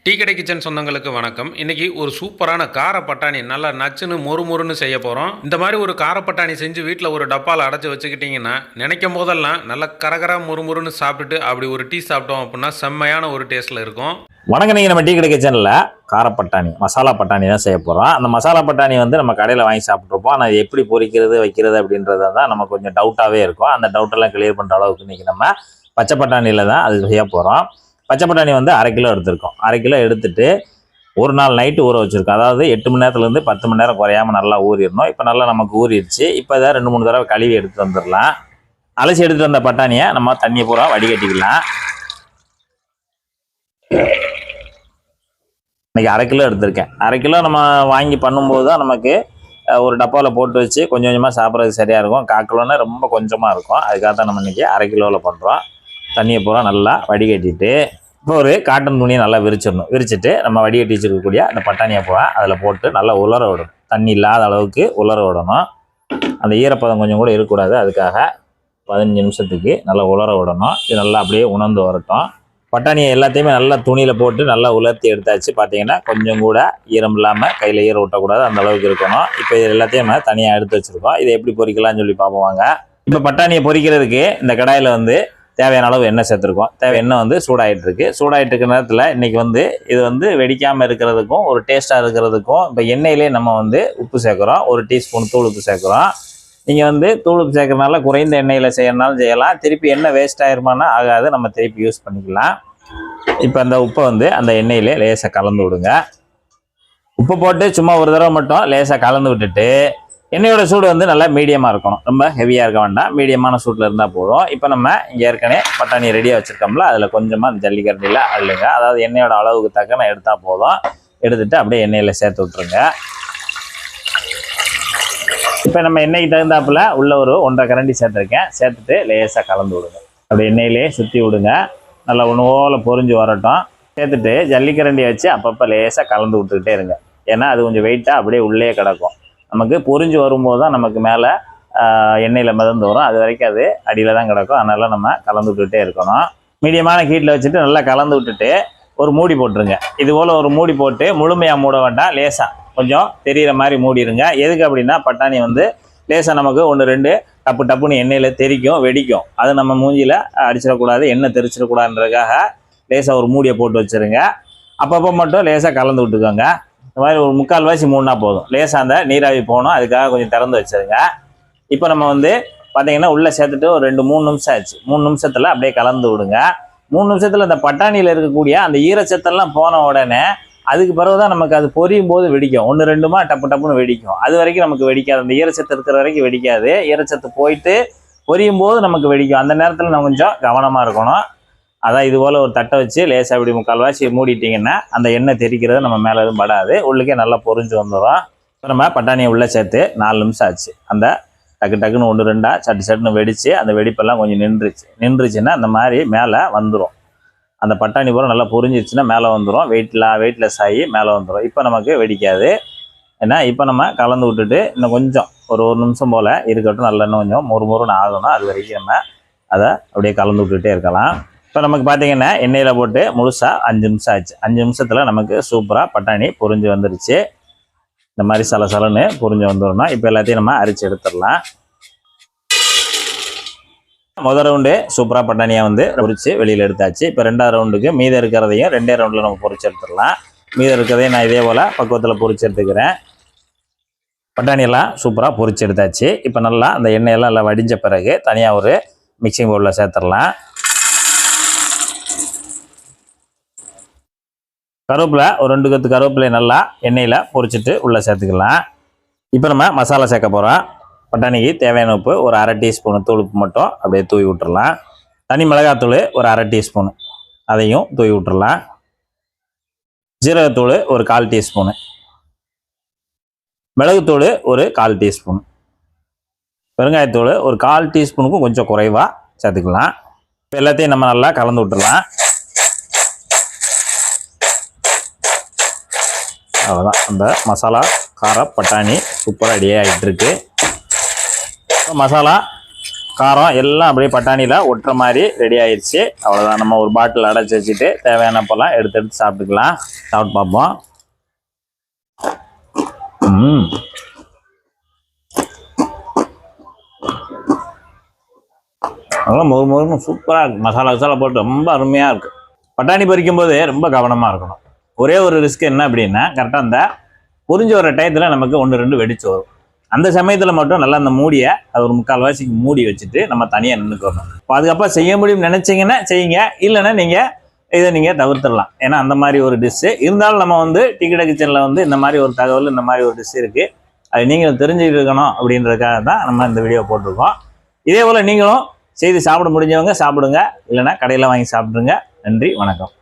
Tea கடை kitchen சொந்தங்களுக்கு வணக்கம். இன்னைக்கு ஒரு சூப்பரான கார பட்டாணி நல்லா நச்சுன்னு மொறுமொறுன்னு செய்ய போகிறோம். இந்த மாதிரி ஒரு கார பட்டாணி செஞ்சு வீட்டில் ஒரு டப்பாவில் அடைச்சி வச்சுக்கிட்டிங்கன்னா நினைக்கும் போதெல்லாம் நல்லா கரகரா மொறுமொறுன்னு சாப்பிட்டுட்டு அப்படி ஒரு டீ சாப்பிட்டோம் அப்படின்னா செம்மையான ஒரு டேஸ்ட்டில் இருக்கும். வணக்கம். நீங்கள் நம்ம டீ கடை கிச்சனில் கார பட்டாணி மசாலா பட்டாணி தான் செய்ய போகிறோம். அந்த மசாலா பட்டாணி நம்ம கடையில் வாங்கி சாப்பிட்ருப்போம். ஆனால் எப்படி பொரிக்கிறது வைக்கிறது அப்படின்றது தான் நம்ம கொஞ்சம் டவுட்டாகவே இருக்கும். அந்த டவுட்டெல்லாம் கிளியர் பண்ணுற அளவுக்கு இன்றைக்கி நம்ம பச்சை பட்டாணியில் தான் அது செய்ய போகிறோம். பச்சை பட்டாணி 1/2 கிலோ எடுத்திருக்கோம். 1/2 கிலோ எடுத்துட்டு ஒரு நாள் நைட்டு ஊற வச்சுருக்கோம். அதாவது 8 மணி நேரத்துலேருந்து 10 மணி நேரம் குறையாமல் நல்லா ஊறிடணும். இப்போ நல்லா நமக்கு ஊறிடுச்சு. இப்போ இதை 2-3 தடவை கழுவி எடுத்துகிட்டு வந்துடலாம். அலசி எடுத்துகிட்டு வந்த பட்டாணியை நம்ம தண்ணியை பூரா வடிகட்டிக்கலாம். இன்றைக்கி 1/2 கிலோ எடுத்திருக்கேன். 1/2 கிலோ நம்ம வாங்கி பண்ணும்போது தான் நமக்கு ஒரு டப்பாவில் போட்டு வச்சு கொஞ்சம் கொஞ்சமாக சாப்பிட்றதுக்கு சரியாக இருக்கும். 1/4 கிலோன்னா ரொம்ப கொஞ்சமாக இருக்கும். அதுக்காக தான் நம்ம இன்றைக்கி 1/2 கிலோவில் பண்ணுறோம். தண்ணியை பூரா நல்லா வடிகட்டிட்டு இப்போ ஒரு காட்டன் துணியை நல்லா விரிச்சிடணும். விரிச்சிட்டு நம்ம வடிகட்டி வச்சுருக்கக்கூடிய அந்த பட்டாணியை பூரா அதில் போட்டு நல்லா உலர விடணும். தண்ணி இல்லாத அளவுக்கு உலர விடணும். அந்த ஈரப்பதம் கொஞ்சம் கூட இருக்கக்கூடாது. அதுக்காக 15 நிமிஷத்துக்கு நல்லா உலர விடணும். இது நல்லா அப்படியே உணர்ந்து வரட்டும். பட்டாணியை எல்லாத்தையுமே நல்லா துணியில் போட்டு நல்லா உலர்த்தி எடுத்தாச்சு. பார்த்தீங்கன்னா கொஞ்சம் கூட ஈரம் இல்லாமல் கையில் ஈரம் விட்டக்கூடாது, அந்த அளவுக்கு இருக்கணும். இப்போ இது எல்லாத்தையும் நம்ம தனியாக எடுத்து வச்சுருக்கோம். இதை எப்படி பொரிக்கலாம்னு சொல்லி பார்ப்போம் வாங்க. இப்போ பட்டாணியை பொரிக்கிறதுக்கு இந்த கடாயில் தேவையான அளவு எண்ணெய் சேர்த்துருக்கோம். எண்ணெய் சூடாகிட்டு இருக்கு. சூடாகிட்டு இருக்கிற நேரத்தில் இன்றைக்கி இது வெடிக்காமல் இருக்கிறதுக்கும் ஒரு டேஸ்ட்டாக இருக்கிறதுக்கும் இப்போ எண்ணெயிலே நம்ம உப்பு சேர்க்குறோம். 1 டீஸ்பூன் தூள் உப்பு சேர்க்குறோம். நீங்கள் தூள் உப்பு சேர்க்கறதுனால குறைந்த எண்ணெயில் செய்யறதுனாலும் செய்யலாம். திருப்பி எண்ணெய் வேஸ்ட் ஆயிருமானா ஆகாது, நம்ம திருப்பி யூஸ் பண்ணிக்கலாம். இப்போ அந்த உப்பை அந்த எண்ணெயிலே லேசாக கலந்து விடுங்க. உப்பு போட்டு சும்மா ஒரு தடவை மட்டும் லேசாக கலந்து விட்டுட்டு எண்ணெயோட சூடு நல்லா மீடியமாக இருக்கணும். ரொம்ப ஹெவியாக இருக்க வேண்டாம், மீடியமான சூட்டில் இருந்தால் போதும். இப்போ நம்ம இங்கே ஏற்கனவே பட்டாணி ரெடியாக வச்சுருக்கோம்ல, அதில் கொஞ்சமாக அந்த ஜல்லிக்கரண்டியில் அள்ளுங்க. அதாவது எண்ணெயோட அளவுக்கு தக்கன எடுத்தால் போதும். எடுத்துகிட்டு அப்படியே எண்ணெயில் சேர்த்து விட்ருங்க. இப்போ நம்ம எண்ணெய்க்கு தகுந்தாப்பில் உள்ள ஒரு 1.5 கரண்டி சேர்த்துருக்கேன். சேர்த்துட்டு லேசாக கலந்து விடுங்க. அப்படி எண்ணெயிலே சுற்றி விடுங்க. நல்லா ஒன்று பொரிஞ்சு வரட்டும். சேர்த்துட்டு ஜல்லிக்கரண்டியை வச்சு அப்பப்போ லேசாக கலந்து விட்டுக்கிட்டே இருங்க. ஏன்னா அது கொஞ்சம் வெயிட்டாக அப்படியே உள்ளே கிடக்கும். நமக்கு பொரிஞ்சு வரும்போது தான் நமக்கு மேலே எண்ணெயில் மிதந்து வரும். அது வரைக்கும் அது அடியில் தான் கிடக்கும். அதனால் நம்ம கலந்து விட்டுகிட்டே இருக்கணும். மீடியமான ஹீட்டில் வச்சுட்டு நல்லா கலந்து விட்டுட்டு ஒரு மூடி போட்டுருங்க. இது போல் ஒரு மூடி போட்டு முழுமையாக மூட வேண்டாம், லேசாக கொஞ்சம் தெரிகிற மாதிரி மூடிடுங்க. எதுக்கு அப்படின்னா பட்டாணி லேசாக நமக்கு 1-2 டப்புன்னு எண்ணெயில் தெரிக்கும், வெடிக்கும். அது நம்ம மூஞ்சியில் அடிச்சிடக்கூடாது, எண்ணெய் தெரிச்சிடக்கூடாதுன்றதுக்காக லேசாக ஒரு மூடியை போட்டு வச்சுருங்க. அப்பப்போ மட்டும் லேசாக கலந்து விட்டுக்கோங்க. இந்த மாதிரி ஒரு 3/4 வாசி மூடினா போதும். லேசாக அந்த நீராவி போகணும், அதுக்காக கொஞ்சம் திறந்து வச்சுருங்க. இப்போ நம்ம பார்த்தீங்கன்னா உள்ளே சேர்த்துட்டு ஒரு 2-3 நிமிஷம் ஆச்சு. 3 நிமிஷத்தில் அப்படியே கலந்து விடுங்க. 3 நிமிஷத்தில் அந்த பட்டாணியில் இருக்கக்கூடிய அந்த ஈரச்சத்தெல்லாம் போன உடனே அதுக்கு பிறகு தான் நமக்கு அது பொரியும் போது வெடிக்கும். 1-2மா டப்புன்னு வெடிக்கும். அது வரைக்கும் நமக்கு வெடிக்காது. அந்த ஈரச்சத்து இருக்கிற வரைக்கும் வெடிக்காது. ஈரச்சத்து போயிட்டு பொரியும் போது நமக்கு வெடிக்கும். அந்த நேரத்தில் நம்ம கொஞ்சம் கவனமாக இருக்கணும். அதான் இது போல் ஒரு தட்டை வச்சு லேசாக இப்படி 3/4 வாசி மூடிட்டிங்கன்னா அந்த எண்ணெய் தெரிக்கிறது நம்ம மேலே எதுவும் படாது. உள்ளுக்கே நல்லா பொரிஞ்சு வந்துடும். இப்போ நம்ம பட்டாணியை உள்ளே சேர்த்து 4 நிமிஷம் ஆச்சு. அந்த டக்குன்னு 1-2 சட்டுன்னு வெடித்து அந்த வெடிப்பெல்லாம் கொஞ்சம் நின்றுச்சுன்னா அந்த மாதிரி மேலே வந்துடும். அந்த பட்டாணி பூரா நல்லா பொரிஞ்சிருச்சுன்னா மேலே வந்துடும். வெயிட்லெஸ் ஆகி மேலே வந்துடும். இப்போ நமக்கு வெடிக்காது. ஏன்னா இப்போ நம்ம கலந்து விட்டுட்டு இன்னும் கொஞ்சம் ஒரு நிமிஷம் போல் இருக்கட்டும். நல்லா இன்னும் கொஞ்சம் மொறுமொறுன்னு ஆகணும். அது வரைக்கும் நம்ம அதை அப்படியே கலந்து விட்டுகிட்டே இருக்கலாம். இப்போ நமக்கு பார்த்தீங்கன்னா எண்ணெயில் போட்டு முழுசாக 5 நிமிஷம் ஆச்சு. 5 நிமிஷத்தில் நமக்கு சூப்பராக பட்டாணி பொரிஞ்சு வந்துருச்சு. இந்த மாதிரி சலசலன்னு பொரிஞ்சு வந்துடணும். இப்போ எல்லாத்தையும் நம்ம அரிச்சு எடுத்துடலாம். முதல் ரவுண்டு சூப்பராக பட்டாணியாக பொரிச்சு வெளியில் எடுத்தாச்சு. இப்போ 2வது ரவுண்டுக்கு மீதம் இருக்கிறதையும் 2 ரவுண்டில் நம்ம பொரிச்சு எடுத்துடலாம். மீதம் இருக்கிறதையும் நான் இதே போல் பக்குவத்தில் பொரிச்சு எடுத்துக்கிறேன். பட்டாணியெல்லாம் சூப்பராக பொரிச்சு எடுத்தாச்சு. இப்போ நல்லா அந்த எண்ணெயெல்லாம் நல்லா வடிஞ்ச பிறகு தனியாக ஒரு மிக்சிங் பவுலில் சேர்த்துடலாம். கருவேப்பிலை ஒரு 2 கொத்து கருவேப்பிலை நல்லா எண்ணெயில் பொரிச்சிட்டு உள்ளே சேர்த்துக்கலாம். இப்போ நம்ம மசாலா சேர்க்க போகிறோம். பட்டாணிக்கு தேவையான உப்பு ஒரு 1/2 டீஸ்பூன் தூள் உப்பு மட்டும் அப்படியே தூவி விட்டுறலாம். தனி மிளகாத்தூள் ஒரு 1/2 டீஸ்பூன் அதையும் தூவி விட்டுறலாம். ஜீரகத்தூள் ஒரு 1/4 டீஸ்பூனு, மிளகுத்தூள் ஒரு 1/4 டீஸ்பூன், பெருங்காயத்தூள் ஒரு 1/4 டீஸ்பூனுக்கும் கொஞ்சம் குறைவாக சேர்த்துக்கலாம். இப்போ எல்லாத்தையும் நம்ம நல்லா கலந்து விட்டுறலாம். அவ்வளோதான், அந்த மசாலா கார பட்டாணி சூப்பராக ரெடி ஆகிட்டு இருக்கு. மசாலா காரம் எல்லாம் அப்படியே பட்டாணியில் ஒட்டுற மாதிரி ரெடி ஆயிடுச்சு. அவ்வளோதான். நம்ம ஒரு பாட்டில் அடைச்சி வச்சுட்டு தேவையானப்பெல்லாம் எடுத்து சாப்பிட்டுக்கலாம். சாப்பிட்டு பார்ப்போம். அதெல்லாம் மொறு சூப்பராக இருக்குது. மசாலா போட்டு ரொம்ப அருமையாக இருக்குது. பட்டாணி பறிக்கும் போது ரொம்ப கவனமாக இருக்கணும். ஒரே ஒரு ரிஸ்க் என்ன அப்படின்னா, கரெக்டாக அந்த பொரிஞ்சு வர டயத்தில் நமக்கு 1-2 வெடிச்சு வரும். அந்த சமயத்தில் மட்டும் நல்லா அந்த மூடியை அது ஒரு 3/4 வாசிக்கு மூடி வச்சுட்டு நம்ம தனியாக நின்றுக்கணும். பாதுகாப்பாக செய்ய முடியும்னு நினச்சிங்கன்னா செய்யுங்க, இல்லைன்னா இதை நீங்கள் தவிர்த்துடலாம். ஏன்னா அந்த மாதிரி ஒரு டிஷ்ஷு இருந்தாலும் நம்ம டீ கடை கிச்சனில் இந்த மாதிரி ஒரு தகவல், இந்த மாதிரி ஒரு டிஷ் இருக்குது, அது நீங்களும் தெரிஞ்சுக்கிட்டு இருக்கணும் அப்படின்றதுக்காக தான் நம்ம இந்த வீடியோ போட்டிருக்கோம். இதே போல் நீங்களும் செய்து சாப்பிட முடிஞ்சவங்க சாப்பிடுங்க, இல்லைன்னா கடையில் வாங்கி சாப்பிடுங்க. நன்றி, வணக்கம்.